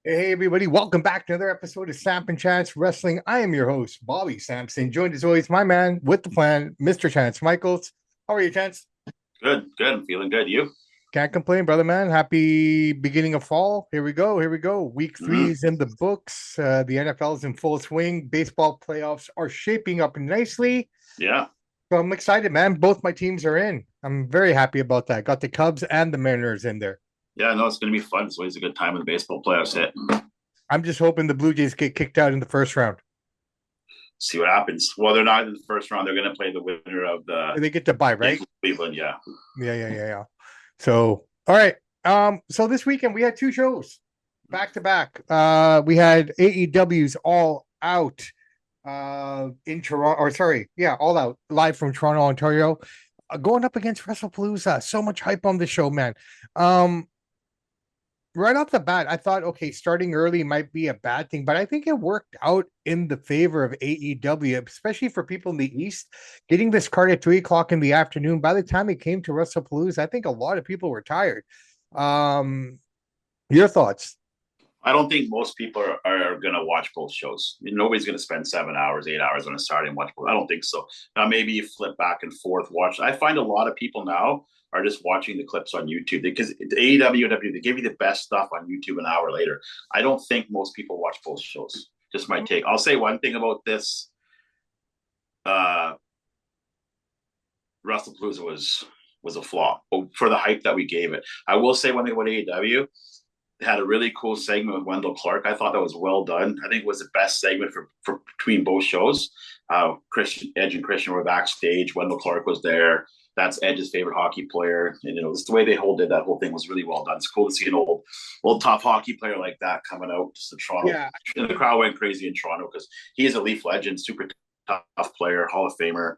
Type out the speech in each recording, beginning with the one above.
Hey everybody, welcome back to another episode of Samp&Chance Wrestling. I am your host, Bobby Sampson, joined as always, my man with the plan, Mr. Chance Michaels. How are you, Chance? Good, good. I'm feeling good. You? Can't complain, brother man. Happy beginning of fall. Here we go. Here we go. Week three hmm is in the books. The NFL is in full swing. Baseball playoffs are shaping up nicely. Yeah. So I'm excited, man. Both my teams are in. I'm very happy about that. Got the Cubs and the Mariners in there. Yeah, no, it's going to be fun. It's always a good time when the baseball playoffs hit. I'm just hoping the Blue Jays get kicked out in the first round. See what happens. Well, they're not in the first round. They're going to play the winner of the They get to buy, right? Yankees Cleveland. Yeah. Yeah. So, all right. So this weekend we had two shows back to back. We had AEW's All Out in Toronto, or sorry, yeah, All Out live from Toronto, Ontario, going up against Wrestlepalooza. So much hype on the show, man. Um, right off the bat, I thought, okay, starting early might be a bad thing, but I think it worked out in the favor of AEW, especially for people in the East. Getting this card at 3 o'clock in the afternoon. By the time it came to WrestlePalooza, I think a lot of people were tired. Um, your thoughts? I don't think most people are going to watch both shows. I mean, nobody's going to spend 7 hours, 8 hours on a Saturday and watch both. I don't think so. Now, maybe you flip back and forth, watch. I find a lot of people now are just watching the clips on YouTube because the AEW, they give you the best stuff on YouTube an hour later. I don't think most people watch both shows. Just my take. I'll say one thing about this. Uh, WrestlePalooza was a flaw for the hype that we gave it. I will say one thing about AEW. They had a really cool segment with Wendell Clark. I thought that was well done. I think it was the best segment for between both shows. Christian Edge and Christian were backstage. Wendell Clark was there. That's Edge's favorite hockey player, and just the way they did that whole thing was really well done. It's cool to see an old top hockey player like that coming out to Toronto. Yeah, And the crowd went crazy in Toronto because he is a Leaf legend, super tough player, Hall of Famer.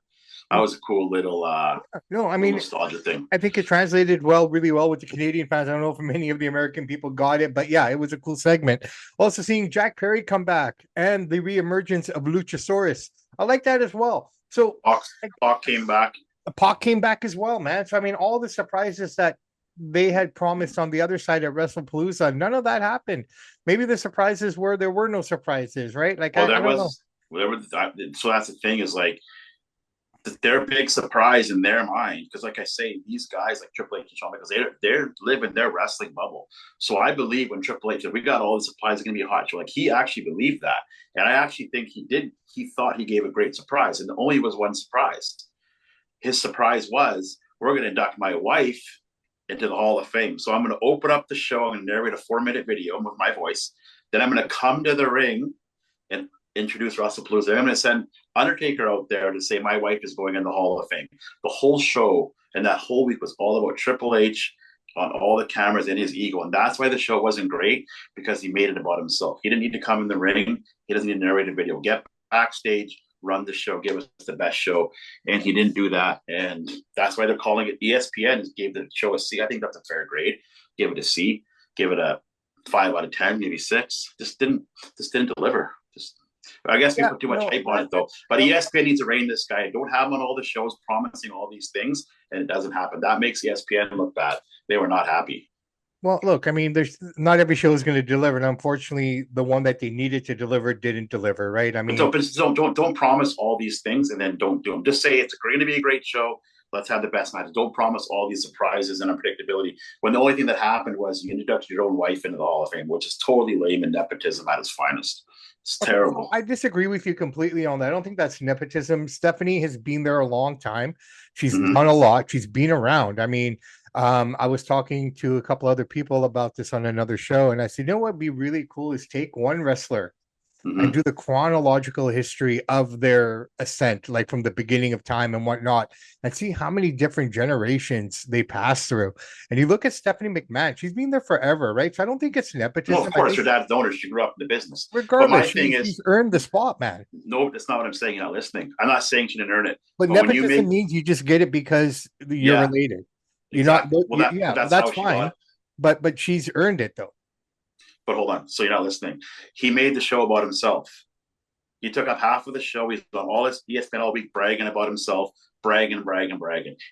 That was a cool no, I little mean, nostalgia thing. I think it translated well, really well with the Canadian fans. I don't know if many of the American people got it, but yeah, it was a cool segment. Also, seeing Jack Perry come back and the reemergence of Luchasaurus, I like that as well. So, like, Hawk came back. Pac came back as well, man. So, I mean, all the surprises that they had promised on the other side at WrestlePalooza, none of that happened. Maybe the surprises were there were no surprises, right? Like, Well, I don't know. so that's the thing is like their big surprise in their mind because like I say these guys like Triple H and Shawn Michaels they're living their wrestling bubble, so I believe when Triple H said we got all the supplies going to be hot, so like he actually believed that, and I actually think he thought he gave a great surprise, and only was one surprise. His surprise was we're going to induct my wife into the Hall of Fame, so I'm going to open up the show, I'm going to narrate a 4-minute video with my voice, then I'm going to come to the ring and introduce Russell Palooza. I'm going to send Undertaker out there to say my wife is going in the Hall of Fame. The whole show and that whole week was all about Triple H on all the cameras and his ego. And that's why the show wasn't great because he made it about himself. He didn't need to come in the ring. He doesn't need to narrate a video. Get backstage, run the show, give us the best show. And he didn't do that. And that's why they're calling it ESPN gave the show a C. I think that's a fair grade. Give it a C. Give it a 5 out of 10, maybe 6. Just didn't deliver. Just I guess we Yeah, put too much no, hype on it though. But no. ESPN needs to rein this guy. Don't have him on all the shows promising all these things, and it doesn't happen. That makes ESPN look bad. They were not happy. Well, look, I mean, there's not every show is going to deliver, and unfortunately, the one that they needed to deliver didn't deliver, right? I But mean, don't promise all these things and then don't do them. Just say it's going to be a great show. Let's have the best matches. Don't promise all these surprises and unpredictability when the only thing that happened was you introduced your own wife into the Hall of Fame, which is totally lame and nepotism at its finest. It's okay, so terrible. I disagree with you completely on that. I don't think that's nepotism. Stephanie has been there a long time. She's Mm-hmm. done a lot. She's been around. I mean, I was talking to a couple other people about this on another show, and I said, you know what would be really cool is take one wrestler and Mm-hmm. do the chronological history of their ascent, like from the beginning of time and whatnot, and see how many different generations they pass through. And you look at Stephanie McMahon, she's been there forever, right? So I don't think it's No, nepotism. of I course, think her dad's the owner. She grew up in the business. But regardless, my thing she's is, earned the spot, man. no, that's not what I'm saying. You're not listening. I'm not saying she didn't earn it. But But when you nepotism make, means you just get it because you're yeah, related. You're not, exactly. Well, yeah, that's that's how she got fine. it. But she's earned it though. But hold on. So you're not listening. He made the show about himself. He took up half of the show. He's done all his ESPN all week bragging about himself, bragging.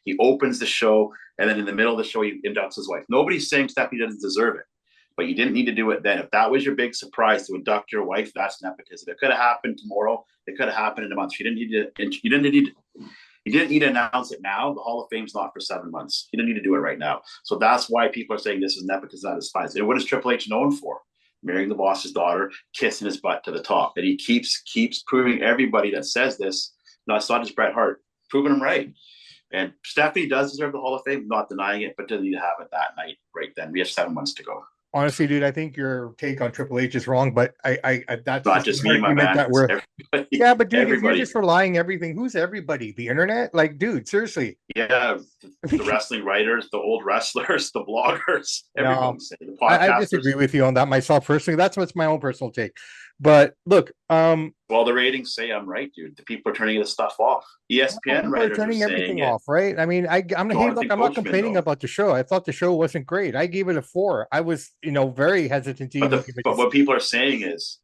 He opens the show, and then in the middle of the show, he inducts his wife. Nobody's saying Stephanie doesn't deserve it. but you didn't need to do it then. If that was your big surprise to induct your wife, that's nepotism. It could have happened tomorrow. It could have happened in a month. You didn't need to. You didn't need to announce it now. The Hall of Fame's not for 7 months. You didn't need to do it right now. So that's why people are saying this is nepotism at its finest. And what is Triple H known for? Marrying the boss's daughter, kissing his butt to the top. And he keeps proving everybody that says this. No, it's not just Bret Hart, proving him right. And Stephanie does deserve the Hall of Fame, not denying it, but doesn't need to have it that night right then. We have 7 months to go. Honestly, dude, I think your take on Triple H is wrong, but I that's not just me, my man. That we're, everybody, yeah, but dude, everybody. If you're just relying everything, who's everybody? The internet? Like, dude, seriously. Yeah, the wrestling writers, the old wrestlers, the bloggers, everyone. No, I disagree with you on that myself personally. That's what's my own personal take. But look, well, the ratings say I'm right, dude. The people are turning this stuff off. ESPN writers are turning everything off, right? I mean, I'm not complaining about the show. I thought the show wasn't great. I gave it a 4. I was, very hesitant to but what people are saying is,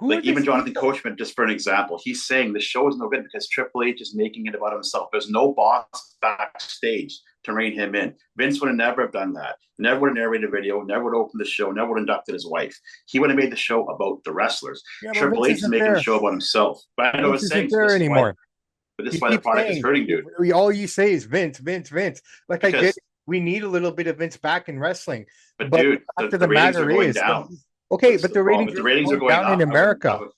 like even Jonathan Coachman, just for an example, he's saying the show is no good because Triple H is making it about himself. There's no boss backstage to rein him in. Vince would have never have done that. Never would have narrated a video, never would have opened the show, never would have inducted his wife. He would have made the show about the wrestlers. Yeah, Triple H is making the show about himself. But I know it's saying there anymore. But this is why the product is hurting, dude. All you say is Vince. Like, I get it. We need a little bit of Vince back in wrestling. But dude, the ratings are going down. Okay, but the ratings are going down in America.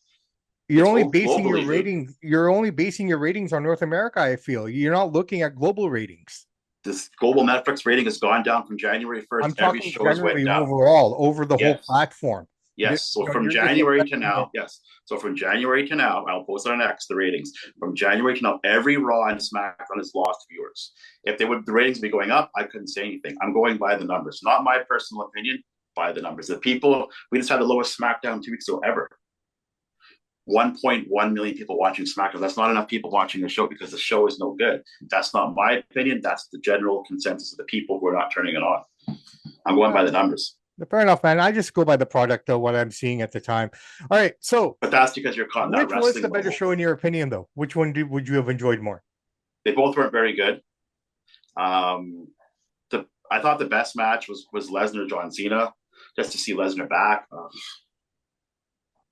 You're only basing your ratings. You're only basing your ratings on North America. I feel you're not looking at global ratings. This global Netflix rating has gone down from January 1st. I'm talking generally overall, over the whole platform. Yes. So from January to now, yes. So from January to now, I'll post on X the ratings. From January to now, every Raw and SmackDown has lost viewers. If the ratings would be going up, I couldn't say anything. I'm going by the numbers, not my personal opinion. By the numbers. The people, we just had the lowest SmackDown 2 weeks ago ever. 1.1 million people watching SmackDown. That's not enough people watching the show because the show is no good. That's not my opinion. That's the general consensus of the people who are not turning it on. I'm going by the numbers. Fair enough, man. I just go by the product, though, what I'm seeing at the time. All right, so. But that's because you're caught in that wrestling. Which was the better show in your opinion, though? Which one would you have enjoyed more? They both weren't very good. I thought the best match was Lesnar John Cena. Just to see Lesnar back.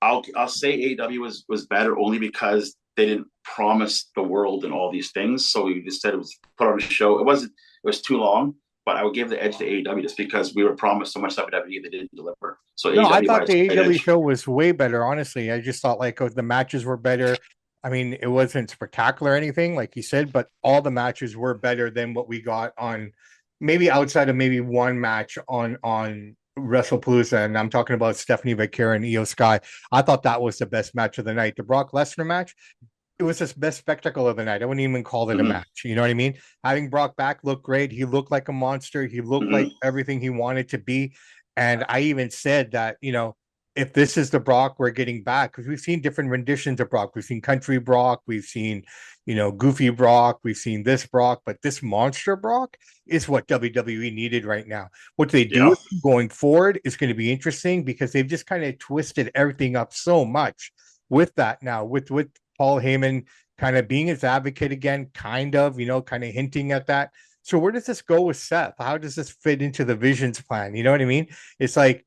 I'll say AEW was better only because they didn't promise the world and all these things. So we just said it was put on a show. It was too long, but I would give the edge to AEW just because we were promised so much WWE they didn't deliver. So no, I thought the AEW show was way better, honestly. I just thought the matches were better. I mean, it wasn't spectacular or anything, like you said, but all the matches were better than what we got on, maybe outside of maybe one match on Wrestlepalooza, and I'm talking about Stephanie Vaquera and Io Sky. I thought that was the best match of the night. The Brock Lesnar match, it was the best spectacle of the night. I wouldn't even call it a match. You know what I mean? Having Brock back looked great. He looked like a monster. He looked like everything he wanted to be. And I even said that, if this is the Brock we're getting back, because we've seen different renditions of Brock. We've seen Country Brock. We've seen, Goofy Brock. We've seen this Brock. But this monster Brock is what WWE needed right now. What they do going forward is going to be interesting because they've just kind of twisted everything up so much with that now, with Paul Heyman kind of being his advocate again, kind of hinting at that. So where does this go with Seth? How does this fit into the Visions plan? You know what I mean? It's like,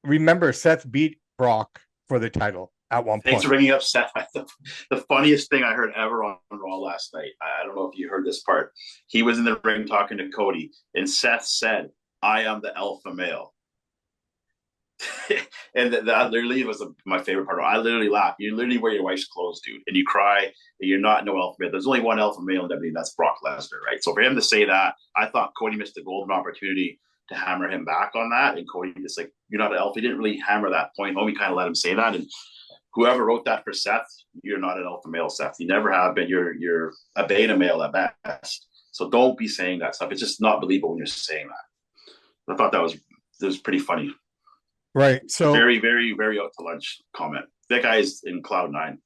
remember, Seth beat Brock for the title at one point. Thanks for bringing up Seth. The funniest thing I heard ever on Raw last night, I don't know if you heard this part. He was in the ring talking to Cody, and Seth said, "I am the alpha male." And that literally was my favorite part. I literally laughed. You literally wear your wife's clothes, dude, and you cry, and you're not no alpha male. There's only one alpha male in WWE, that's Brock Lesnar, right? So for him to say that, I thought Cody missed a golden opportunity to hammer him back on that. And Cody just like, you're not an alpha. He didn't really hammer that point home. He kind of let him say that. And whoever wrote that for Seth, you're not an alpha male, Seth. You never have been. You're a beta male at best. So don't be saying that stuff. It's just not believable when you're saying that. I thought that was pretty funny. Right. So very, very, very out to lunch comment. That guy's in cloud nine.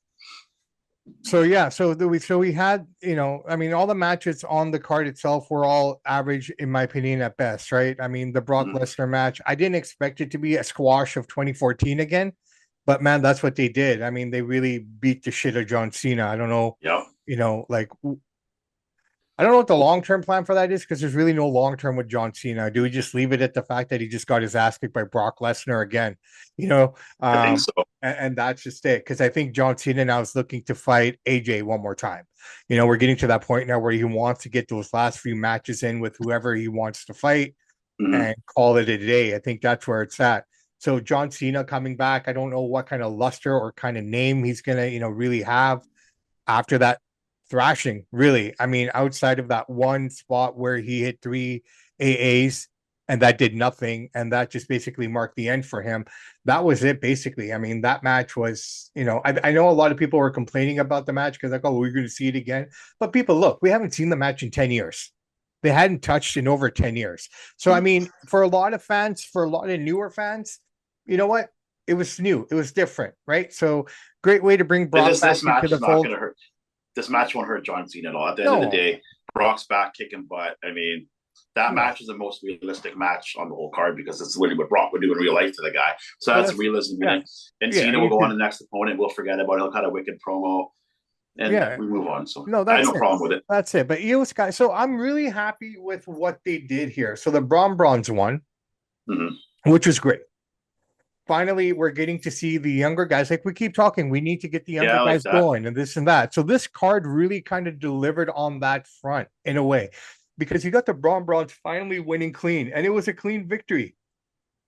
So yeah, so we had, all the matches on the card itself were all average, in my opinion, at best, right? I mean, the Brock Lesnar match, I didn't expect it to be a squash of 2014 again, but man, that's what they did. I mean, they really beat the shit of John Cena. I don't know, I don't know what the long term plan for that is because there's really no long term with John Cena. Do we just leave it at the fact that he just got his ass kicked by Brock Lesnar again? You know, I think um, so. and that's just it. Because I think John Cena now is looking to fight AJ one more time. We're getting to that point now where he wants to get those last few matches in with whoever he wants to fight Mhm. and call it a day. I think that's where it's at. So John Cena coming back, I don't know what kind of luster or kind of name he's gonna, really have after that thrashing, really. I mean, outside of that one spot where he hit three AAs and that did nothing, and that just basically marked the end for him. That was it, basically. I mean, that match was, I know a lot of people were complaining about the match because, like, oh, we're going to see it again. But people, look, we haven't seen the match in 10 years. They hadn't touched in over 10 years. So, I mean, for a lot of fans, for a lot of newer fans, you know what? It was new, it was different, right? So, great way to bring Brock back This into match the is not fold. going to hurt. This match won't hurt John Cena at all. At the end of the No, day, Brock's back kicking butt. I mean, that no. match is the most realistic match on the whole card because it's literally what Brock would do in real life to the guy. So Well, that's that's realism in yeah, it. And yeah. Cena will You go on could, to the next opponent. We'll forget about it. He'll cut a wicked promo and yeah. we move on. So No, I had that's no it. problem with it. That's it. But Io Sky. So I'm really happy with what they did here. So the Bronze won, Mm-hmm. which was great. Finally, we're getting to see the younger guys. Like we keep talking, we need to get the Yeah, younger I like guys that. going and this and that. So this card really kind of delivered on that front in a way, because you got the Bronze finally winning clean, and it was a clean victory.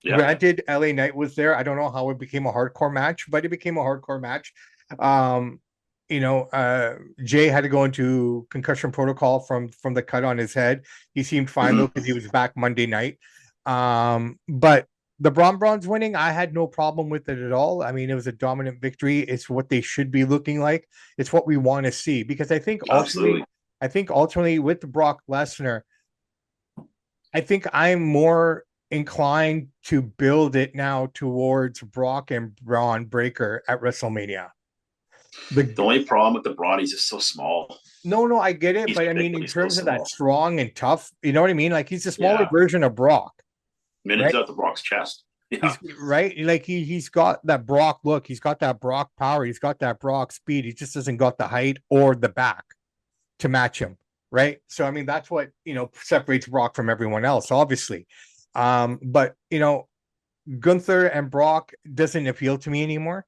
Yeah. Granted, LA Knight was there. I don't know how it became a hardcore match, but it became a hardcore match. Um, Jay had to go into concussion protocol from the cut on his head. He seemed fine though Mm-hmm. because he was back Monday night. But the Bronze winning, I had no problem with it at all. I mean, it was a dominant victory. It's what they should be looking like. It's what we want to see because Absolutely. I think ultimately with Brock Lesnar, I think I'm more inclined to build it now towards Brock and Braun Breaker at WrestleMania. The The only problem with the Braun, he's just so small. No, I get it, He's but I big, mean, but in he's so terms of that small. strong and tough, you know what I mean? Like he's a smaller Yeah. version of Brock, Minutes right? out the Brock's chest. Yeah. He's right, like he's got that Brock look, he's got that Brock power, he's got that Brock speed. He just doesn't got the height or the back to match him, right? So I mean, that's what separates Brock from everyone else, obviously. But Gunther and Brock doesn't appeal to me anymore,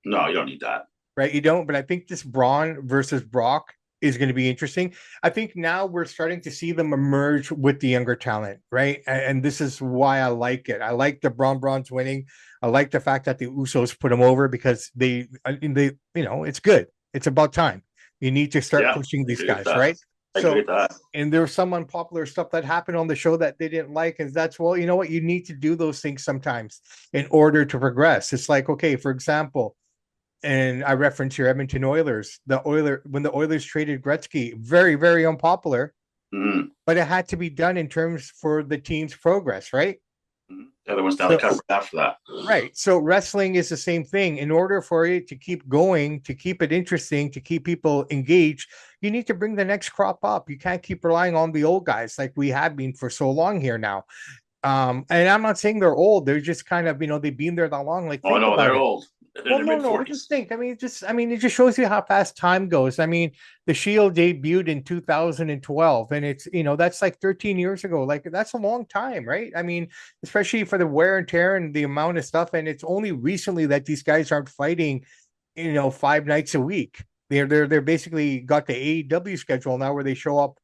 No, you don't need that. right? You don't, but I think this Braun versus Brock is going to be interesting. I think now we're starting to see them emerge with the younger talent, right? And this is why I like it. I like the Braun's winning. I like the fact that the Usos put them over because it's good. It's about time. You need to start Yeah, pushing I these agree with guys, that. right? I agree So with that. and there was some unpopular stuff that happened on the show that they didn't like. And that's, well, you know what? You need to do those things sometimes in order to progress. It's like, okay, for example, and I reference your Edmonton Oilers, when the Oilers traded Gretzky, very, very unpopular, Mm-hmm. but it had to be done in terms for the team's progress, right? Mm-hmm. The other one's down the So, cut after that. right. So wrestling is the same thing. In order for it to keep going, to keep it interesting, to keep people engaged, you need to bring the next crop up. You can't keep relying on the old guys like we have been for so long here now. And I'm not saying they're old. They're just kind of, they've been there that long. Like, Oh think no, about they're it. old. They're in Well, their no, mid no, but just forties. think. It just shows you how fast time goes. I mean, the Shield debuted in 2012, and that's like 13 years ago. Like that's a long time, right? I mean, especially for the wear and tear and the amount of stuff. And it's only recently that these guys aren't fighting, 5 nights a week. They're basically got the AEW schedule now where they show up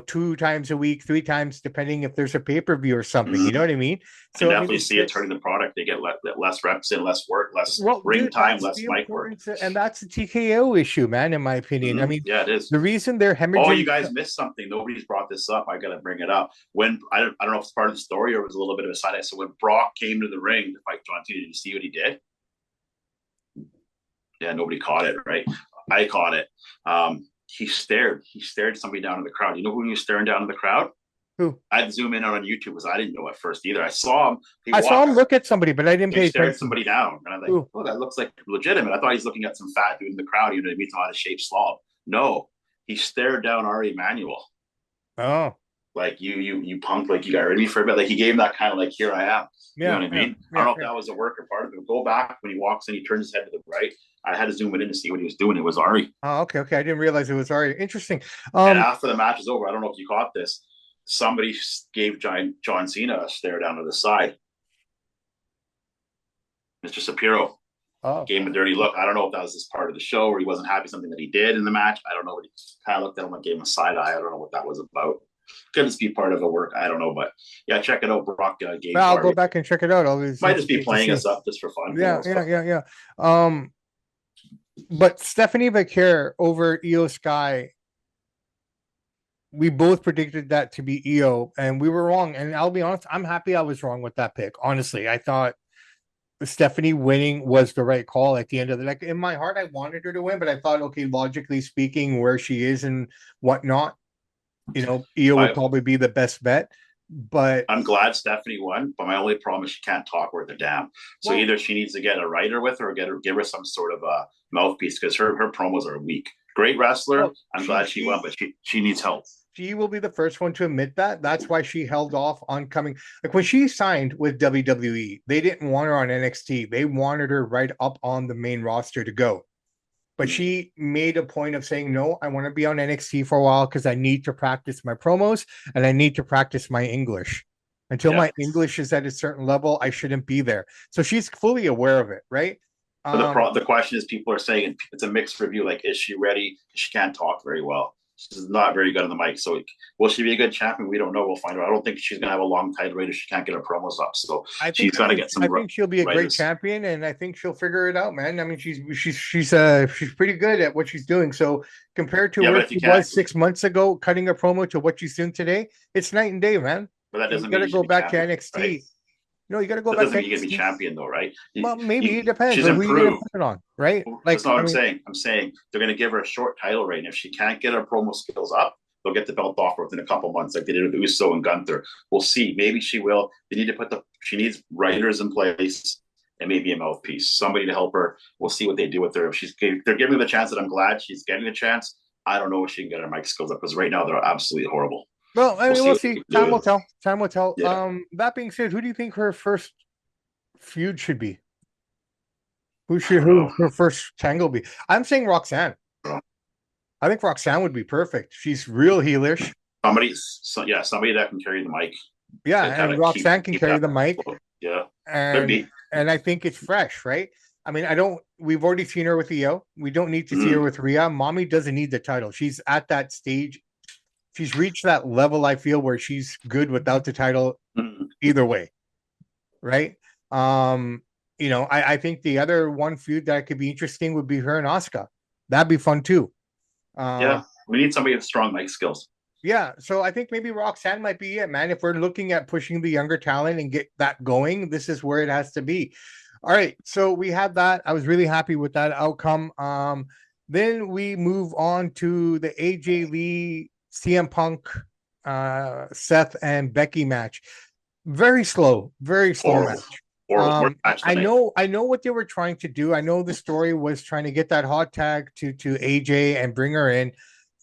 2 times a week, 3 times, depending if there's a pay-per-view or something. You know Mm-hmm. what I mean? I can So I mean, definitely see it turning the product. They get less reps in, less work, less well, ring dude, time, that's less the mic work. importance, and that's the TKO issue, man. In my opinion, I Mm-hmm. mean, Yeah, it is. the reason they're Oh, you hemorrhaging. guys missed something. Nobody's brought this up. I got to bring it up. When I don't know if it's part of the story or it was a little bit of a side eye. So when Brock came to the ring to fight John Cena, did you see what he did? Yeah, nobody caught it, right? I caught it. He stared. He stared somebody down in the crowd. You know who he was staring down in the crowd? Who? I had to zoom in on YouTube because I didn't know at first either. I saw him. He I saw him walks. look at somebody, but I didn't He pay stared attention. somebody down, and I'm like, Who? "Oh, that looks like legitimate." I thought he's looking at some fat dude in the crowd. You know, he meets him out of shape slob. No, he stared down Ari Emanuel. Oh, Like you punk, like you got rid of me for a bit. Like he gave him that kind of like, here I am. You know yeah, what I yeah, mean? I don't yeah, know if yeah. that was a work or part of it. Go back when he walks in, he turns his head to the right. I had to zoom it in to see what he was doing. It was Ari. Oh, okay, okay. I didn't realize it was already interesting. And Um, after the match was over, I don't know if you caught this. Somebody gave John Cena a stare down to the side. Mr. Shapiro oh, gave him a dirty look. I don't know if that was just part of the show or he wasn't happy with something that he did in the match. I don't know. But he kind of looked at him and gave him a side eye. I don't know what that was about. Could just be part of a work. I don't know. But yeah, check it out. Brock gave well, I'll go Ari. back and check it out. Always Might just be interesting to playing see. us up just for fun. Who Yeah, knows? yeah, yeah, yeah. Um, but Stephanie Vaquer over Io Sky, we both predicted that to be Io, and we were wrong. And I'll be honest, I'm happy I was wrong with that pick. Honestly, I thought Stephanie winning was the right call at the end of the like in my heart, I wanted her to win, but I thought, okay, logically speaking, where she is and whatnot, Io would I, probably be the best bet. But I'm glad Stephanie won, but my only problem is she can't talk worth a damn. So well, either she needs to get a writer with her or give her some sort of a mouthpiece because her promos are weak. Great wrestler. well, I'm glad she won, but she needs help. she will be the first one to admit that. That's why she held off on coming. Like when she signed with WWE, they didn't want her on NXT. They wanted her right up on the main roster to go. But she made a point of saying, no, I want to be on NXT for a while because I need to practice my promos and I need to practice my English. Until Yeah. my English is at a certain level, I shouldn't be there. So she's fully aware of it, right? But the question is, people are saying it's a mixed review. Like, is she ready? She can't talk very well. She's not very good on the mic. So, will she be a good champion? We don't know. We'll find out. I don't think she's gonna have a long title reign if she can't get her promos up. So she's got to get some. I think she'll be a great champion, and I think she'll figure it out, man. I mean, she's pretty good at what she's doing. So compared to where she was 6 months ago, cutting a promo to what she's doing today, it's night and day, man. But that doesn't you got mean to go back to NXT. Right? No, you got to go that back. Doesn't mean you can be champion, though, right? Well, maybe it depends. She's who you improved. Put it on, right? Like, that's not what I'm saying. I'm saying they're going to give her a short title reign. If she can't get her promo skills up, they'll get the belt off her within a couple months, like they did with Uso and Gunther. We'll see. Maybe she will. They need to she needs writers in place and maybe a mouthpiece, somebody to help her. We'll see what they do with her. If they're giving her the chance, that I'm glad she's getting the chance. I don't know if she can get her mic skills up because right now they're absolutely horrible. Well, I mean, we'll see. Time will tell. Time will tell. Yeah. That being said, who do you think her first feud should be? Who her first tangle be? I'm saying Roxanne. I think Roxanne would be perfect. She's real heelish. Somebody that can carry the mic. Yeah, and Roxanne can carry the mic. Yeah, and I think it's fresh, right? I mean, we've already seen her with Io. We don't need to see her with Rhea. Mommy doesn't need the title. She's at that stage. She's reached that level, I feel, where she's good without the title either way. Right? I think the other one feud that could be interesting would be her and Asuka. That'd be fun too. We need somebody with strong mic skills. Yeah, so I think maybe Roxanne might be it, man. If we're looking at pushing the younger talent and get that going, this is where it has to be. All right, so we had that. I was really happy with that outcome. Then we move on to the AJ Lee, CM Punk, Seth and Becky match. Very slow match. I know what they were trying to do. I know the story was trying to get that hot tag to AJ and bring her in,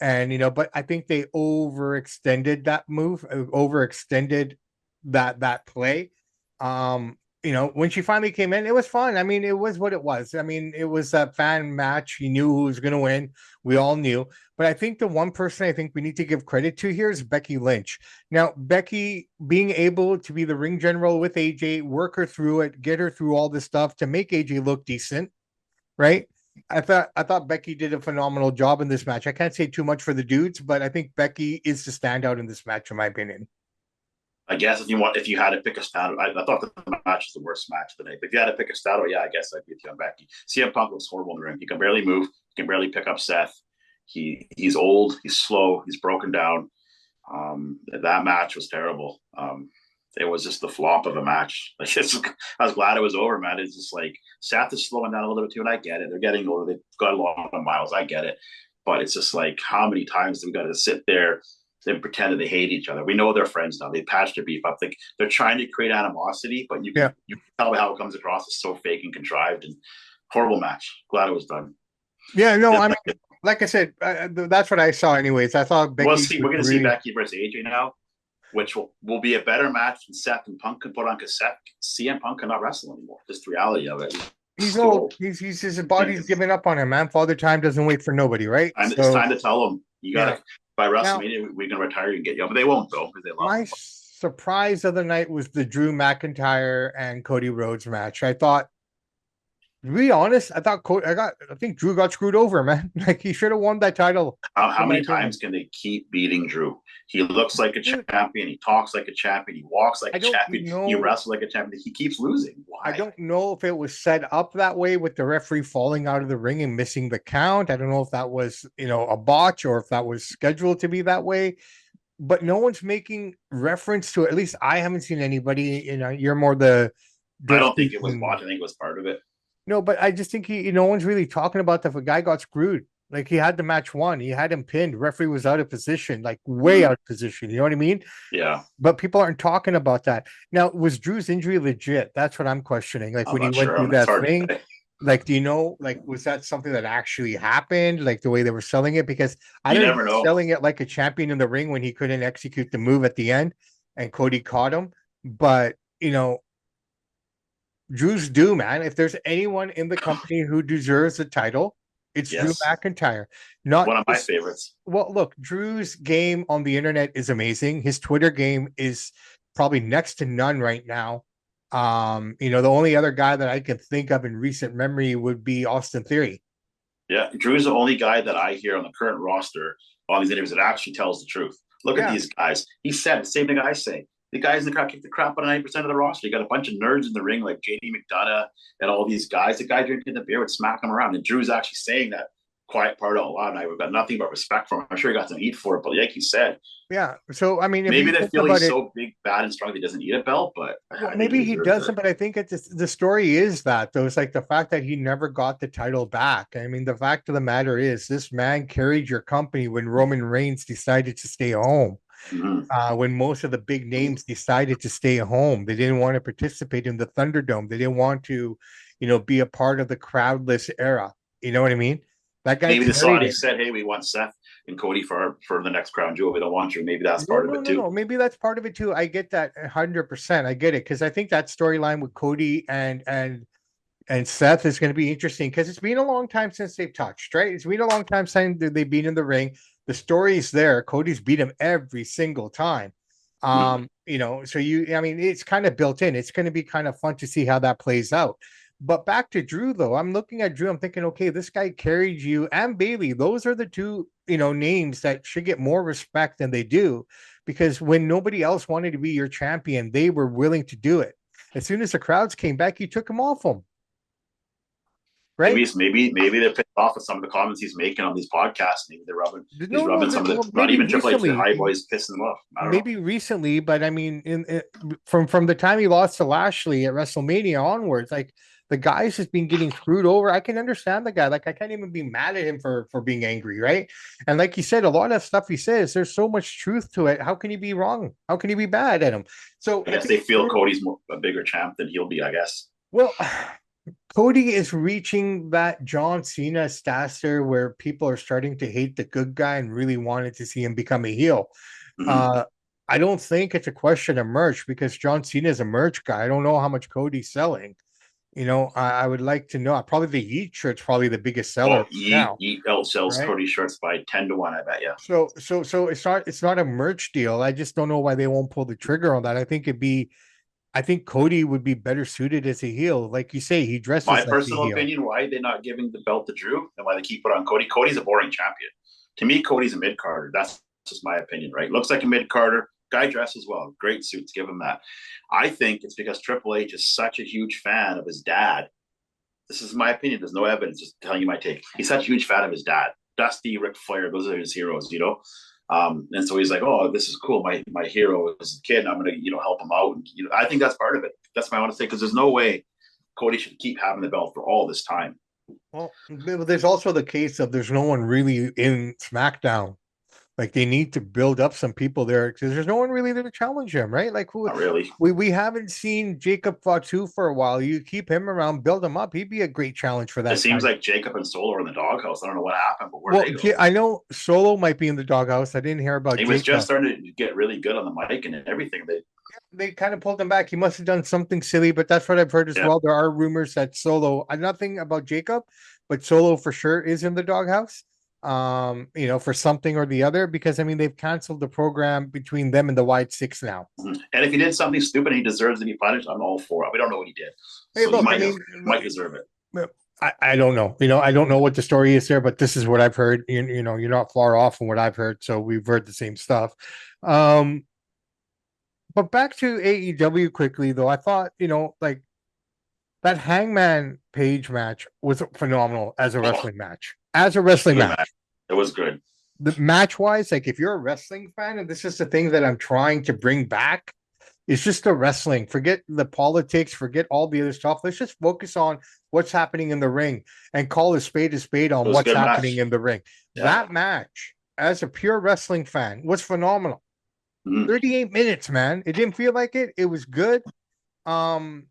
and but I think they overextended that move, overextended that play. When she finally came in, it was fun. I mean, it was what it was. I mean, it was a fan match. You knew who was going to win. We all knew. But I think the one person I think we need to give credit to here is Becky Lynch. Now, Becky being able to be the ring general with AJ, work her through it, get her through all this stuff to make AJ look decent, right? I thought Becky did a phenomenal job in this match. I can't say too much for the dudes, but I think Becky is the standout in this match, in my opinion. I guess if you had to pick a standout, I thought the match was the worst match of the night. But if you had to pick a standout, yeah, I guess I'd be with you on Becky. CM Punk was horrible in the ring. He can barely move. He can barely pick up Seth. He's old. He's slow. He's broken down. That match was terrible. It was just the flop of a match. I was glad it was over, man. It's just like Seth is slowing down a little bit too, and I get it. They're getting older. They've got a lot of miles. I get it. But it's just like, how many times do we got to sit there and pretend that they hate each other? We know they're friends now. They patched their beef up. They're trying to create animosity, but you can tell how it comes across as so fake and contrived. And horrible match. Glad it was done. Yeah, no, I mean, like I said, that's what I saw. Anyways, I thought Becky. We're going to see Becky versus AJ now, which will be a better match than Seth and Punk can put on, because CM Punk cannot wrestle anymore. Just the reality of it. He's Too old. old. He's his body's giving up on him, man. Father time doesn't wait for nobody, right? And it's So time to tell them you got yeah. to by Now, WrestleMania we can retire you and get you, but they won't though because they love my him. surprise of the night was the Drew McIntyre and Cody Rhodes match. I thought, to be honest, I think Drew got screwed over, man. Like he should have won that title, How in my many opinion. times can they keep beating Drew? He looks like a Dude, champion. He talks like a champion. He walks like I a don't champion. He know. wrestles like a champion. He keeps losing. I Why? don't know if it was set up that way with the referee falling out of the ring and missing the count. I don't know if that was, a botch or if that was scheduled to be that way. But no one's making reference to it. At least I haven't seen anybody. You're more the I dirt don't think sheets it was and botched. I think it was part of it. no, but I just think no one's really talking about that. If a guy got screwed, like he had the match won, he had him pinned. Referee was out of position, like way Mm-hmm. out of position. You know what I mean? Yeah, But people aren't talking about that. Now, was Drew's injury legit? That's what I'm questioning. Like I'm when he not went sure. through It's that hard thing, to say. like, do you know, like, was that something that actually happened? Like the way they were selling it? Because I You know he never was know. selling it like a champion in the ring when he couldn't execute the move at the end and Cody caught him. But, Drew's due, man. If there's anyone in the company who deserves the title, it's Drew Yes, McIntyre. Not one of my just favorites. well, look, Drew's game on the internet is amazing. His Twitter game is probably next to none right now. The only other guy that I can think of in recent memory would be Austin Theory. Yeah, Drew's the only guy that I hear on the current roster on these interviews that actually tells the truth. Look at Yeah, these guys. He said the same thing I say. The guys in the crowd kick the crap out of 90% of the roster. You got a bunch of nerds in the ring like JD McDonough and all these guys. The guy drinking the beer would smack him around. And Drew's actually saying that quiet part out loud. And I've got nothing but respect for him. I'm sure he got some heat for it. But like you said, yeah. So I mean, if maybe you they think feel about he's it, so big, bad, and strong that he doesn't need a belt. But well, I think maybe he he deserves doesn't, it. but I think the story is that though it's like the fact that he never got the title back. I mean, the fact of the matter is, this man carried your company when Roman Reigns decided to stay home. Mm-hmm. When most of the big names decided to stay home. They didn't want to participate in the Thunderdome. They didn't want to, be a part of the crowdless era. You know what I mean? That guy Maybe the carried Saudis it. said, "Hey, we want Seth and Cody for the next crown jewel. We don't want you." Maybe that's No, part of no, it no, too. no. Maybe that's part of it too. I get that 100%. I get it because I think that storyline with Cody and Seth is going to be interesting because it's been a long time since they've touched, right? It's been a long time since they've been in the ring. The story's there. Cody's beat him every single time. Mm-hmm. So I mean, it's kind of built in. It's going to be kind of fun to see how that plays out. But back to Drew, though, I'm looking at Drew. I'm thinking, okay, this guy carried you and Bailey. Those are the two, names that should get more respect than they do, because when nobody else wanted to be your champion, they were willing to do it. As soon as the crowds came back, you took them off them, right? Maybe they're pissed off with some of the comments he's making on these podcasts. Maybe he's No, no, rubbing some of the well, not maybe even Triple H, the recently, high boys pissing them off. I don't know. but I mean, from the time he lost to Lashley at WrestleMania onwards, like the guy's just been getting screwed over. I can understand the guy. Like I can't even be mad at him for being angry, right? And like you said, a lot of stuff he says, there's so much truth to it. How can he be wrong? How can he be bad at him? So I I guess think they feel Drew, Cody's a bigger champ than he'll be. I guess. well, Cody is reaching that John Cena stature where people are starting to hate the good guy and really wanted to see him become a heel. Mm-hmm. Uh, I don't think it's a question of merch because John Cena is a merch guy. I don't know how much Cody's selling. I would like to know. Probably the Yeet shirt's probably the biggest seller Oh, right Yeet now, Yeet outsells right? Cody shirts by 10 to 1. I bet you. So it's not a merch deal. I just don't know why they won't pull the trigger on that. I think Cody would be better suited as a heel. Like you say, he My dresses like a personal heel. opinion: why they're not giving the belt to Drew and why they keep it on Cody. Cody's a boring champion. To me, Cody's a mid carder. That's just my opinion, right? Looks like a mid carder. Guy dresses well, great suits. Give him that. I think it's because Triple H is such a huge fan of his dad. This is my opinion. There's no evidence. Just telling you my take. He's such a huge fan of his dad. Dusty, Ric Flair, those are his heroes, you know. And so he's like, "Oh, this is cool. My hero is a kid. I'm gonna, help him out." And, I think that's part of it. That's my honest take because there's no way Cody should keep having the belt for all this time. Well, there's also the case of there's no one really in SmackDown. Like they need to build up some people there because there's no one really there to challenge him, right? Like who Not really. we haven't seen Jacob Fatu for a while. You keep him around, build him up. He'd be a great challenge for It that seems title. like Jacob and Solo are in the doghouse. I don't know what happened, but where Well, they go? I know Solo might be in the doghouse. I didn't hear about He was just Jacob. starting to get really good on the mic and everything. They kind of pulled him back. He must have done something silly, but that's what I've heard as Yeah, well. There are rumors that Solo, nothing about Jacob, but Solo for sure is in the doghouse. For something or the other, because I mean they've canceled the program between them and the Wide Six now. and if he did something stupid, he deserves to be punished. I'm all for it. We don't know what he did, Hey, so he look, I might mean, deserve it. I don't know. I don't know what the story is there, but this is what I've heard. You're not far off from what I've heard, so we've heard the same stuff. Um, but back to AEW quickly though, I thought like that Hangman Page match was phenomenal as a Oh, wrestling match. As a wrestling good match. match, It was good. the match wise, like if you're a wrestling fan, and this is the thing that I'm trying to bring back, it's just the wrestling. Forget the politics, forget all the other stuff. Let's just focus on what's happening in the ring and call a spade It on was a what's good happening match. in the ring. Yeah. That match, as a pure wrestling fan, was phenomenal. Mhm. 38 minutes, man. It didn't feel like it. It was good. Um,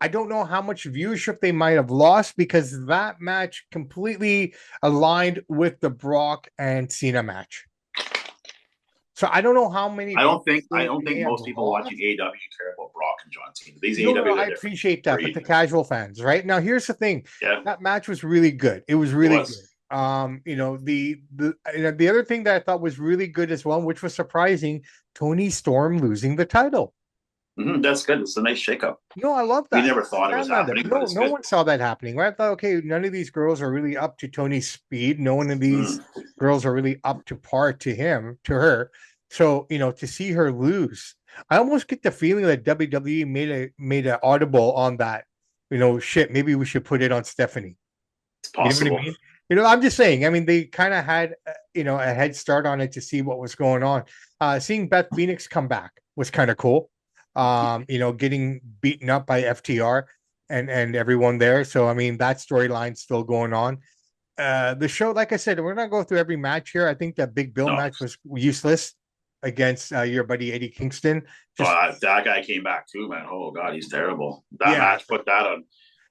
I don't know how much viewership they might have lost because that match completely aligned with the Brock and Cena match. So I don't know how many views I they don't may think have most people lost. watching AEW care about Brock and John Cena. These No, AEW, I they're different appreciate that, but breed. the casual fans, right? Now, here's the thing: Yeah, that match was really good. It was it really good. was. The other thing that I thought was really good as well, which was surprising, Tony Storm losing the title. That's good. It's a nice shakeup. No, I love We that. never thought it was Stand by that. happening, but No, it's no good. one saw that happening, right? I thought, okay, none of these girls are really up to Tony's speed. No one of these Mm. girls are really up to par to her. So, to see her lose, I almost get the feeling that WWE made an audible on that. Shit, maybe we should put it on Stephanie. It's You know what I possible. mean? I'm just saying. I mean, they kind of had, a head start on it to see what was going on. Seeing Beth Phoenix come back was kind of cool. Getting beaten up by FTR and everyone there. So I mean, that storyline's still going on. The show, like I said, we're not going through every match here. I think that Big Bill No, match was useless against your buddy Eddie Kingston. Just that guy came back too, man. Oh God, he's terrible. That yeah, match put that on.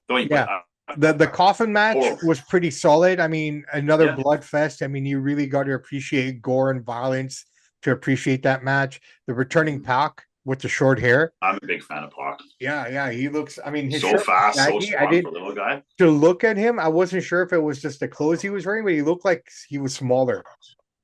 Don't even put yeah. The coffin match horrible. was pretty solid. I mean, another Yeah, blood fest. I mean, you really got to appreciate gore and violence to appreciate that match. The returning Pac with the short hair. I'm a big fan of Pac. Yeah, yeah, he looks. I mean, his So shirt was fast, so baggy. I strong didn't for a little guy. to look at him. I wasn't sure if it was just the clothes he was wearing, but he looked like he was smaller.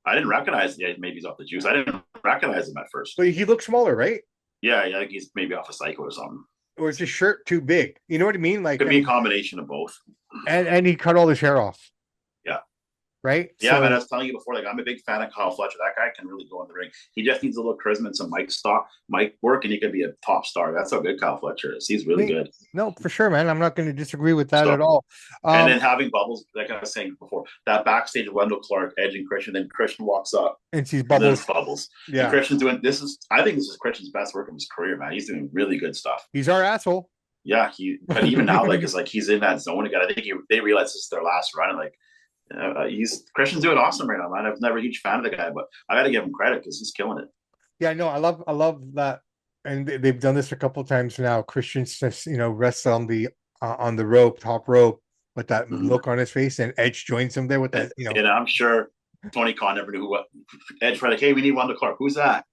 I didn't recognize. Yeah, maybe he's off the juice. I didn't recognize him at first. But he looked smaller, right? Yeah, I think he's maybe off a cycle or something. Or is his shirt too big? You know what I mean? Like, Could I be a mean, combination of both. and he cut all his hair off, Yeah. right? Yeah, man, I So was telling you before, like I'm a big fan of Kyle Fletcher. That guy can really go in the ring. He just needs a little charisma and some mic work, and he could be a top star. That's how good Kyle Fletcher is. He's really good. no, for sure, man. I'm not going to disagree with that So, at all. and then having Bubbles, like I was saying before, that backstage Wendell Clark, Edge, and Christian. Then Christian walks up, And she's and then Bubbles. it's Bubbles. And Yeah, Christian's doing this is. I think this is Christian's best work of his career, man. He's doing really good stuff. he's our asshole. Yeah, but even now, like, it's like he's in that zone again. I think they realize this is their last run, and like he's Christian's doing awesome right now, man. I was never a huge fan of the guy, but I got to give him credit because he's killing it. Yeah, no, I love that, and they've done this a couple of times now. Christian's just rests on the rope, top rope, with that Mm-hmm. look on his face, and Edge joins him there with that. And I'm sure Tony Khan never knew who Edge was like. Hey, we need Wendell Clark. Who's that?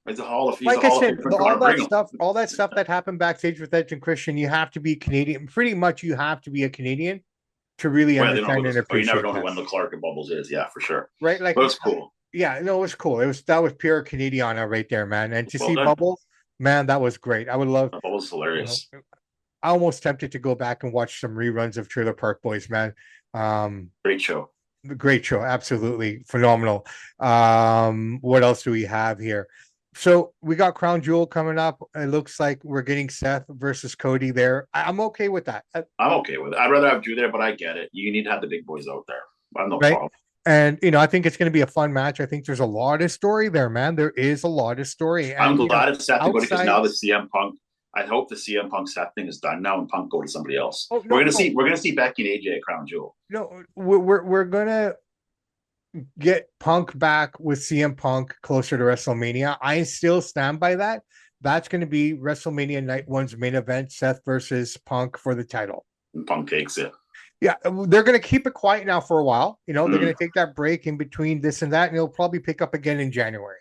He's a Hall of Like I said, Bring him. all that stuff that happened backstage with Edge and Christian, you have to be Canadian. Pretty much, you have to be a Canadian to really Well, they don't know understand and you never appreciate know who that, Wendell Clark and Bubbles is. Yeah, for sure. right? Like, But it's cool. yeah, no, it was cool. That was pure Canadiana right there, man. And to Well see done. Bubbles, man, that was great. I would love. Bubbles is hilarious. I almost tempted to go back and watch some reruns of Trailer Park Boys, man. Great show. Great show, absolutely phenomenal. What else do we have here? So we got Crown Jewel coming up. It looks like we're getting Seth versus Cody there. I'm okay with that. I'm okay with it. I'd rather have Drew there, but I get it. You need to have the big boys out there. I have no Right. problem. And I think it's going to be a fun match. I think there's a lot of story there, man. There is a lot of story. I'm And glad it's Seth to go because outside, now the CM Punk. I hope the CM Punk Seth thing is done now and Punk go to somebody else. oh no, We're gonna see Becky and AJ at Crown Jewel. no, we're gonna get Punk back with CM Punk closer to WrestleMania. I still stand by that. That's going to be WrestleMania Night One's main event: Seth versus Punk for the title. And Punk takes it. Yeah, they're going to keep it quiet now for a while. They're Mm. going to take that break in between this and that, and it'll probably pick up again in January.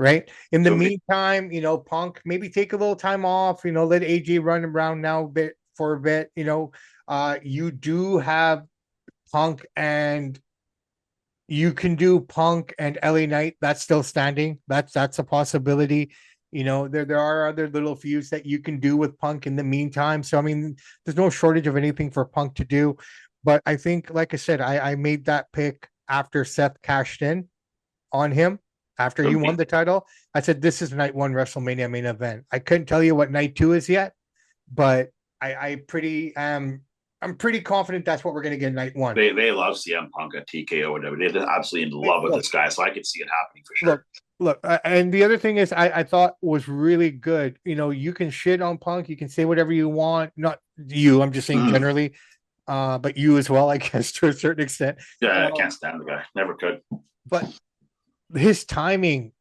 right? In the So meantime, Punk maybe take a little time off, let AJ run around now for a bit, you do have Punk and you can do Punk and LA Knight. That's still standing. That's a possibility. There are other little feuds that you can do with Punk in the meantime. So I mean, there's no shortage of anything for Punk to do. But I think, like I said, I made that pick after Seth cashed in on him after he won the title. I said this is night one WrestleMania main event. I couldn't tell you what night two is yet, but I'm pretty confident that's what we're going to get night one. They love CM Punk at TKO, whatever. They're absolutely in love with this guy, so I could see it happening for sure. Look, and the other thing is, I thought was really good. You can shit on Punk, you can say whatever you want. Not you, I'm just saying generally, but you as well, I guess, to a certain extent. Yeah, I can't stand the guy. Never could. But his timing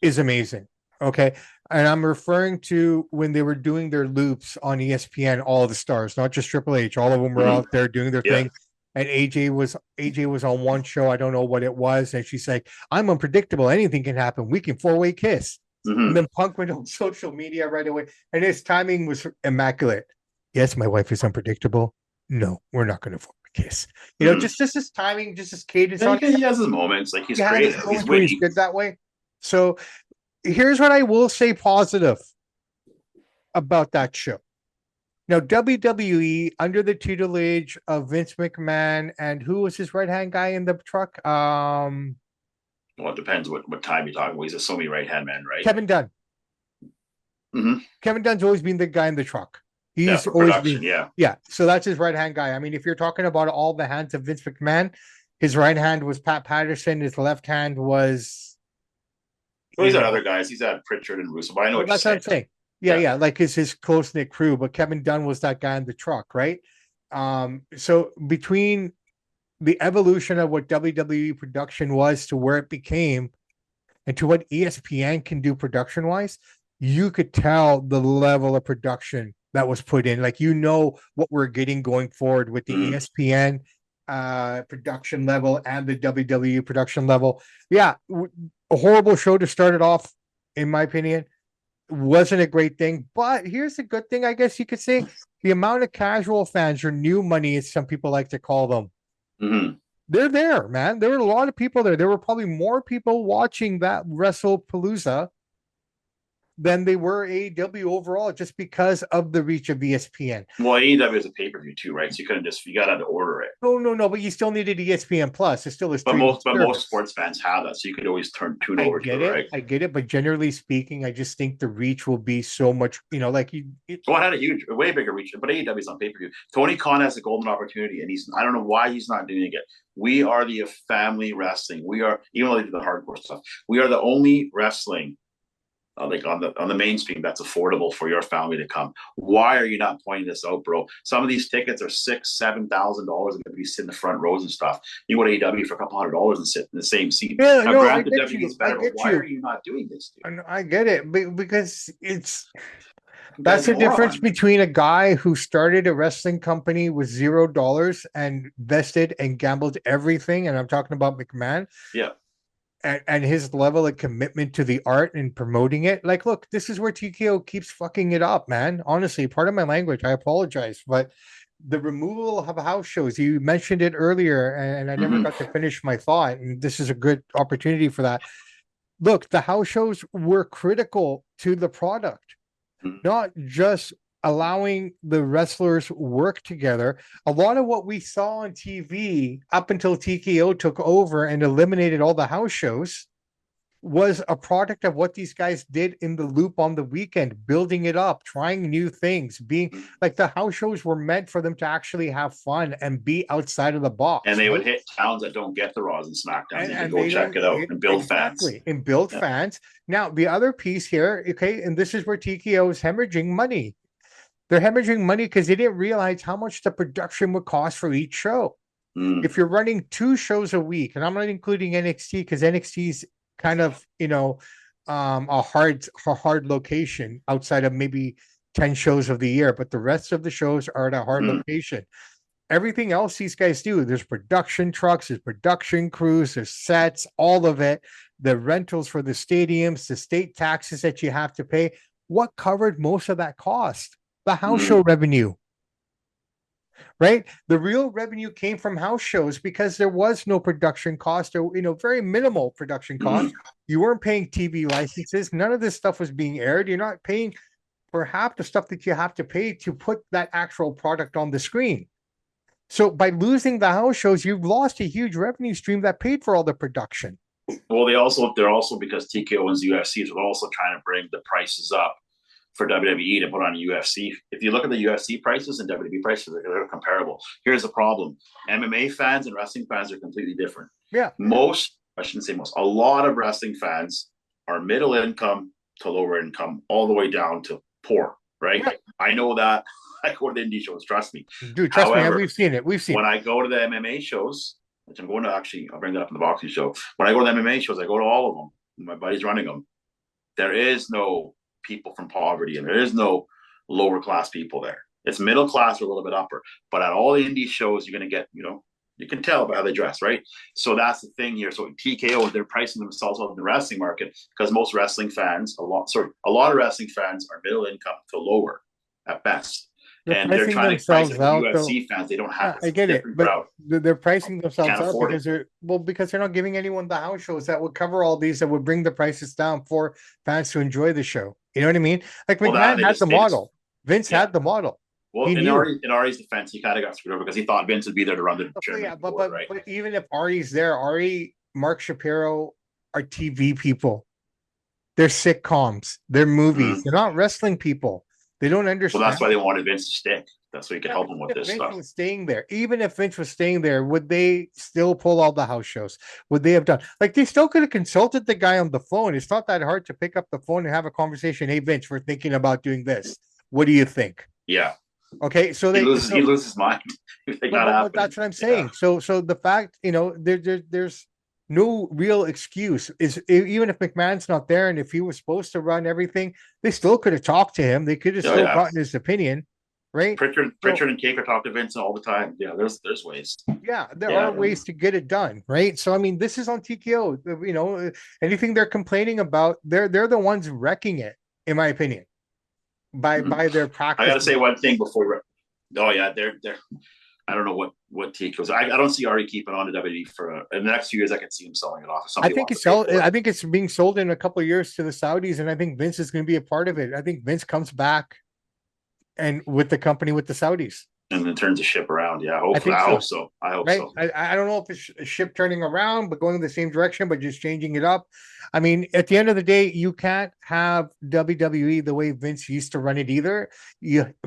is amazing. Okay. And I'm referring to when they were doing their loops on ESPN, all the stars, not just Triple H, all of them were out there doing their thing. And AJ was on one show, I don't know what it was, and she's like, "I'm unpredictable. Anything can happen. We can four-way kiss." And then Punk went on social media right away, and his timing was immaculate. Yes, my wife is unpredictable. No, we're not going to four-way kiss. Just his timing, just his cadence. He has his moments. Like he's great. He's winning. Good that way. So here's what I will say positive about that show. Now, WWE, under the tutelage of Vince McMahon, and who was his right-hand guy in the truck? Well, it depends what time you're talking about. He's a so many right-hand man, right? Kevin Dunn. Kevin Dunn's always been the guy in the truck. He's always been, yeah. So that's his right-hand guy. I mean, if you're talking about all the hands of Vince McMahon, his right hand was Pat Patterson. His left hand was... Well, he's had other guys. He's had Pritchard and Russo. But I know that's what I'm saying. Yeah, like it's his close-knit crew, but Kevin Dunn was that guy in the truck, right? So between the evolution of what WWE production was to where it became and to what ESPN can do production-wise, you could tell the level of production that was put in. Like, what we're getting going forward with the ESPN production level and the WWE production level. Yeah, a horrible show to start it off, in my opinion. Wasn't a great thing, but here's the good thing, I guess you could say. The amount of casual fans, or new money, as some people like to call them, they're there, man. There were a lot of people there. There were probably more people watching that WrestlePalooza than they were AEW overall, just because of the reach of ESPN. Well, AEW is a pay-per-view too, right? So you couldn't you got to order it. No, but you still needed ESPN Plus. It still is. But most sports fans have that, so you could always tune over to it, right? I get it, but generally speaking, I just think the reach will be so much, like you. It had a way bigger reach, but AEW is on pay-per-view. Tony Khan has a golden opportunity, and I don't know why he's not doing it. We are the family wrestling. We are, even though they do the hardcore stuff, we are the only wrestling like on the mainstream that's affordable for your family to come. Why are you not pointing this out, bro? Some of these tickets are $6,000-$7,000 and gonna be sitting in the front rows and stuff. You go to AEW for a couple $100 and sit in the same seat. Yeah, now, granted, the WWE is better, but why are you not doing this, dude? I get it, because that's the difference between a guy who started a wrestling company with $0 and vested and gambled everything, and I'm talking about McMahon. Yeah. And his level of commitment to the art and promoting it. Like, look, this is where TKO keeps fucking it up, man. Honestly, part of my language, I apologize, but the removal of house shows, you mentioned it earlier, and I never got to finish my thought, and this is a good opportunity for that. Look, the house shows were critical to the product, not just allowing the wrestlers work together. A lot of what we saw on TV up until TKO took over and eliminated all the house shows was a product of what these guys did in the loop on the weekend, building it up, trying new things, being like, the house shows were meant for them to actually have fun and be outside of the box. And they would hit towns that don't get the Raws and SmackDowns and go check it out and build fans. And build fans. Now, the other piece here, okay, and this is where TKO is hemorrhaging money. They're hemorrhaging money because they didn't realize how much the production would cost for each show. If you're running 2 shows a week, and I'm not including NXT because NXT's kind of, a hard location outside of maybe 10 shows of the year, but the rest of the shows are at a hard location. Everything else these guys do, there's production trucks, there's production crews, there's sets, all of it. the rentals for the stadiums, the state taxes that you have to pay. What covered most of that cost? The house show revenue. Right? The real revenue came from house shows because there was no production cost or, very minimal production cost. You weren't paying TV licenses. None of this stuff was being aired. You're not paying for half the stuff that you have to pay to put that actual product on the screen. So by losing the house shows, you've lost a huge revenue stream that paid for all the production. Well, they're also because TKO owns the UFC, so they're also trying to bring the prices up for WWE to put on UFC. If you look at the UFC prices and WWE prices, they're comparable. Here's the problem: MMA fans and wrestling fans are completely different. Yeah, I shouldn't say most. A lot of wrestling fans are middle income to lower income, all the way down to poor. Right? Yeah. I know that. I go to the indie shows. Trust me, dude. Trust me. We've seen it. When I go to the MMA shows, which I'm going to I'll bring that up in the boxing show. When I go to the MMA shows, I go to all of them. My buddy's running them. There is no people from poverty and there is no lower class people there. It's middle class or a little bit upper. But at all the indie shows, you're going to get, you can tell by how they dress, right? So that's the thing here. So TKO, they're pricing themselves out in the wrestling market because most wrestling fans, a lot of wrestling fans are middle income to lower at best. And they're trying to price it out. UFC fans, they don't have. I get it, but they're pricing themselves out because they're not giving anyone the house shows that would cover all these, that would bring the prices down for fans to enjoy the show. You know what I mean? Like McMahon had the model. Vince had the model. Well, in Ari's defense, he kind of got screwed over because he thought Vince would be there to run the chairman. Yeah, but even if Ari's there, Mark Shapiro are TV people. They're sitcoms. They're movies. They're not wrestling people. They don't understand. Well, that's why they wanted Vince to stick. That's why he could help him with this stuff. Was staying there. Even if Vince was staying there, would they still pull all the house shows? Would they have done? Like, they still could have consulted the guy on the phone. It's not that hard to pick up the phone and have a conversation. Hey, Vince, we're thinking about doing this. What do you think? Yeah. Okay, so he loses his mind. But that's what I'm saying. Yeah. So the fact, there's no real excuse. Is even if McMahon's not there and if he was supposed to run everything, they still could have talked to him. They could have still gotten his opinion, right? Pritchard and Kaker talk to Vince all the time. Yeah, there's ways. Yeah, there are ways to get it done, right? So I mean, this is on TKO. Anything they're complaining about, they're the ones wrecking it, in my opinion, by their practice. I got to say one thing before. They're. I don't know what TKO's. I don't see Ari keeping on to WWE for in the next few years. I can see him selling it off. I think it's being sold in a couple of years to the Saudis, and I think Vince is going to be a part of it. I think Vince comes back and with the company with the Saudis. And then turns the ship around. Yeah, I hope so. I hope so. I don't know if it's a ship turning around, but going in the same direction, but just changing it up. I mean, at the end of the day, you can't have WWE the way Vince used to run it either.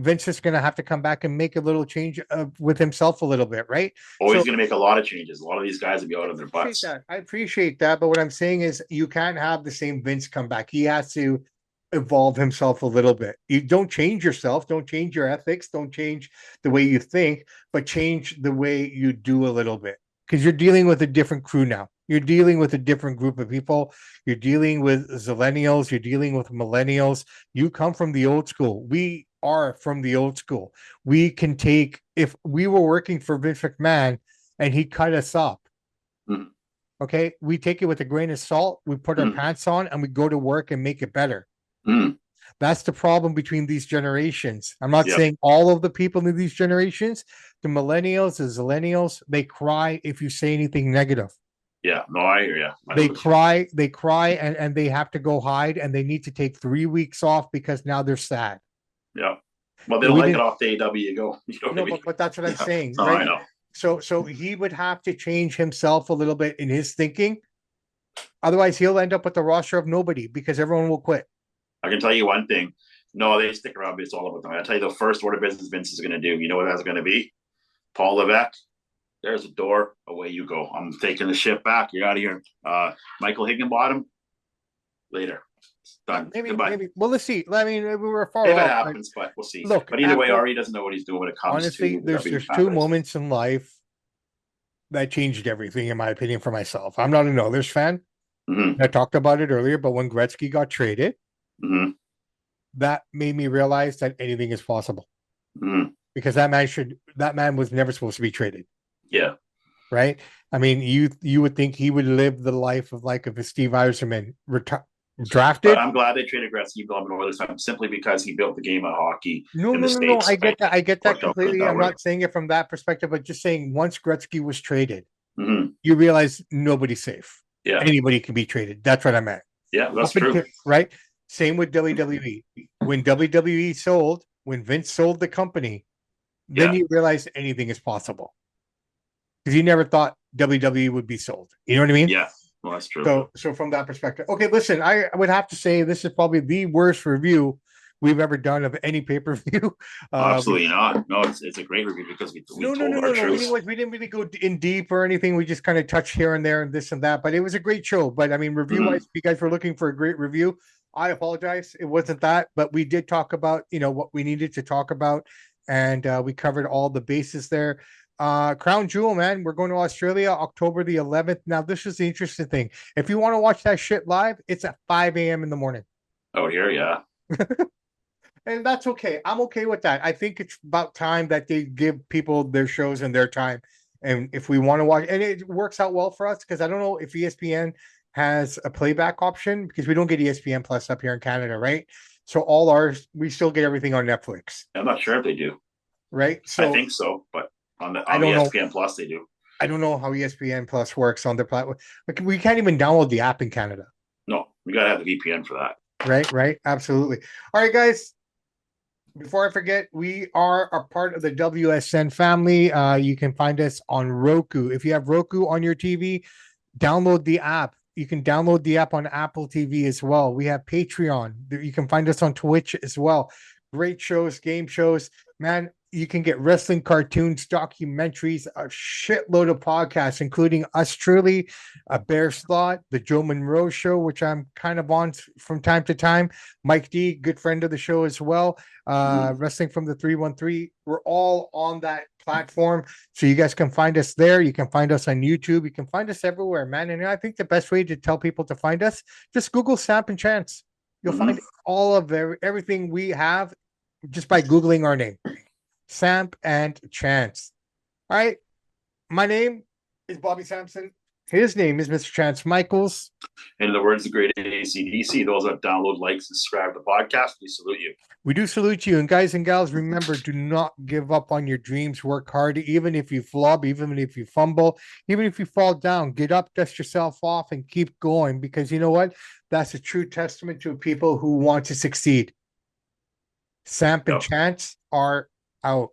Vince is going to have to come back and make a little change with himself a little bit, right? He's going to make a lot of changes. A lot of these guys will be out of their butts. I appreciate that. But what I'm saying is you can't have the same Vince come back. He has to evolve himself a little bit. You don't change yourself, don't change your ethics, don't change the way you think, but change the way you do a little bit, because you're dealing with a different crew now. You're dealing with a different group of people. You're dealing with zillennials. You're dealing with millennials. You come from the old school. We are from the old school. We can take, if we were working for Vince McMahon and he cut us up, okay, we take it with a grain of salt. We put our pants on and we go to work and make it better. That's the problem between these generations. I'm not saying all of the people in these generations, the millennials, the zillennials, they cry if you say anything negative. Yeah, no, I hear you. They cry and they have to go hide and they need to take 3 weeks off because now they're sad. Yeah. Well, they don't like it off the AW you go. But that's what I'm saying. Right? I know. So he would have to change himself a little bit in his thinking. Otherwise, he'll end up with a roster of nobody because everyone will quit. I can tell you one thing. No, they stick around, but it's all about them. I'll tell you the first order of business Vince is going to do. You know what that's going to be? Paul Levesque, there's a door. Away you go. I'm taking the ship back. You're out of here. Michael Higginbottom, later. It's done. Maybe. Well, let's see. I mean, we were far off. If it happens, but we'll see. Look, but either way, Ari doesn't know what he's doing when it comes honestly, to there's two moments in life that changed everything, in my opinion, for myself. I'm not an Oilers fan. I talked about it earlier, but when Gretzky got traded, that made me realize that anything is possible. Because that man was never supposed to be traded. Yeah. right? I mean, you would think he would live the life of like if a Steve Eiserman But drafted. I'm glad they traded Gretzky, Bill Oilers time simply because he built the game of hockey No, in no, the no, no. states. I get that. I get that Worked out good completely. that I'm way. not saying it from that perspective, but just saying once Gretzky was traded, Mm-hmm. you realize nobody's safe. Yeah, Anybody can be traded. That's what I meant. yeah, that's Up true. until right. Same with WWE. When WWE sold, when Vince sold the company, then Yeah, you realize anything is possible because you never thought WWE would be sold. You know what I mean? yeah, well, that's true. So from that perspective, okay. Listen, I would have to say this is probably the worst review we've ever done of any pay per view. Absolutely not. No, it's a great review because we No, no, told no, our no, no. truth. We didn't really go in deep or anything. We just kind of touched here and there and this and that. But it was a great show. But I mean, review Mm-hmm. wise, if you guys were looking for a great review, I apologize. It wasn't that, but we did talk about what we needed to talk about, and we covered all the bases there. Crown Jewel, man, we're going to Australia October the 11th. Now, this is the interesting thing. If you want to watch that shit live, it's at 5 a.m. in the morning. Oh, here, yeah. And that's okay. I'm okay with that. I think it's about time that they give people their shows and their time. And if we want to watch, and it works out well for us because I don't know if ESPN has a playback option because we don't get ESPN Plus up here in Canada, right? So all ours, we still get everything on Netflix, I'm not sure if they do. right? I So think so, but I on don't know. ESPN Plus they do. I don't know how ESPN Plus works on their platform. Like we can't even download the app in Canada, No, we gotta have the VPN for that. right? Right? Absolutely. All right, guys. Before I forget, we are a part of the WSN family. You can find us on Roku. If you have Roku on your TV, download the app. You can download the app on Apple TV as well. We have Patreon. You can find us on Twitch as well. Great shows, game shows. Man, you can get wrestling cartoons, documentaries, a shitload of podcasts, including us truly, a Bear Slot, the Joe Monroe Show, which I'm kind of on from time to time. Mike D, good friend of the show as well. Mm-hmm. Wrestling from the 313. We're all on that platform. So you guys can find us there. You can find us on YouTube. You can find us everywhere, man. And I think the best way to tell people to find us, just Google Samp&Chance. You'll Mm-hmm. find all of everything we have just by Googling our name, Samp&Chance. All right. My name is Bobby Sampson. His name is Mr. Chance Michaels. In the words of the great ACDC, those that download, like, subscribe to the podcast, we salute you. We do salute you. And guys and gals, remember, do not give up on your dreams. Work hard, even if you flub, even if you fumble, even if you fall down. Get up, dust yourself off, and keep going. Because you know what? That's a true testament to people who want to succeed. Samp and Yep. Chance are out.